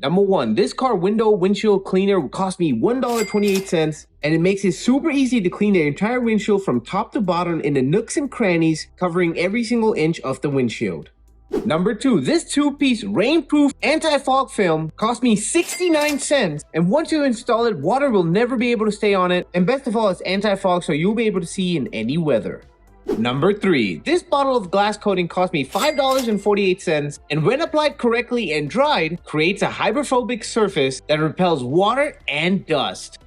Number 1, this car windshield cleaner cost me $1.28, and it makes it super easy to clean the entire windshield from top to bottom in the nooks and crannies, covering every single inch of the windshield. Number 2, this 2-piece Rainproof anti-fog film cost me 69 cents, and once you install it, water will never be able to stay on it, and best of all, it's anti-fog, so you'll be able to see in any weather. Number 3, this bottle of glass coating cost me $5.48, and when applied correctly and dried, creates a hydrophobic surface that repels water and dust.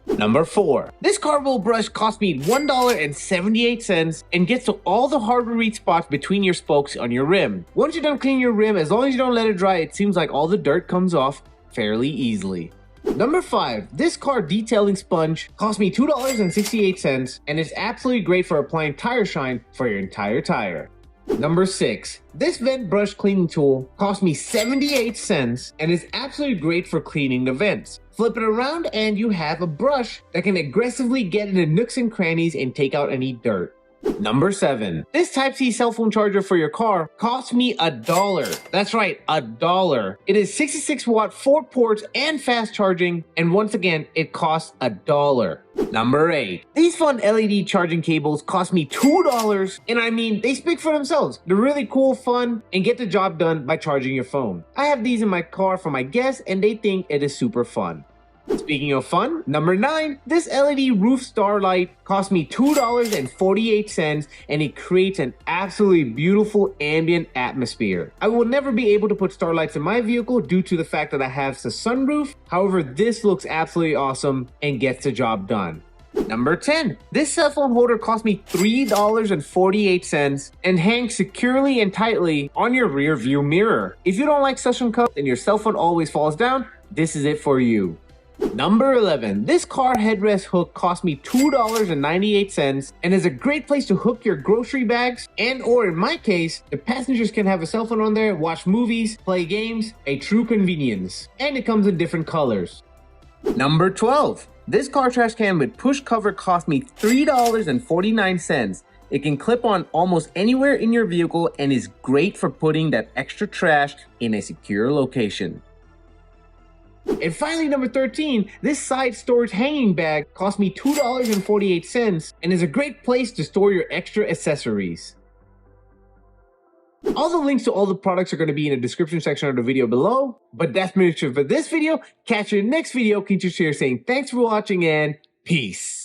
Number 4, this cardboard brush cost me $1.78 and gets to all the hard to reach spots between your spokes on your rim. Once you're done cleaning your rim, as long as you don't let it dry, it seems like all the dirt comes off fairly easily. Number 5, this car detailing sponge cost me $2.68 and is absolutely great for applying tire shine for your entire tire. Number 6, this vent brush cleaning tool cost me 78 cents and is absolutely great for cleaning the vents. Flip it around and you have a brush that can aggressively get into nooks and crannies and take out any dirt. Number 7, this Type-C cell phone charger for your car cost me $1. That's right, $1. It is 66 watt, 4 ports, and fast charging, and once again, it costs $1. Number 8, these fun LED charging cables cost me $2, and I mean, they speak for themselves. They're really cool, fun, and get the job done by charging your phone. I have these in my car for my guests, and they think it is super fun. Speaking of fun, number 9, this LED roof starlight cost me $2.48 and it creates an absolutely beautiful ambient atmosphere. I will never be able to put starlights in my vehicle due to the fact that I have the sunroof. However, this looks absolutely awesome and gets the job done. Number 10, this cell phone holder cost me $3.48 and hangs securely and tightly on your rear view mirror. If you don't like suction cups and your cell phone always falls down, this is it for you. Number 11, this car headrest hook cost me $2.98 and is a great place to hook your grocery bags, and or in my case, the passengers can have a cell phone on there, watch movies, play games, a true convenience. And it comes in different colors. Number 12, this car trash can with push cover cost me $3.49. It can clip on almost anywhere in your vehicle and is great for putting that extra trash in a secure location. And finally, number 13, this side storage hanging bag cost me $2.48 and is a great place to store your extra accessories. All the links to all the products are going to be in the description section of the video below, but that's pretty much it for this video. Catch you in the next video. Keep your share saying thanks for watching and peace.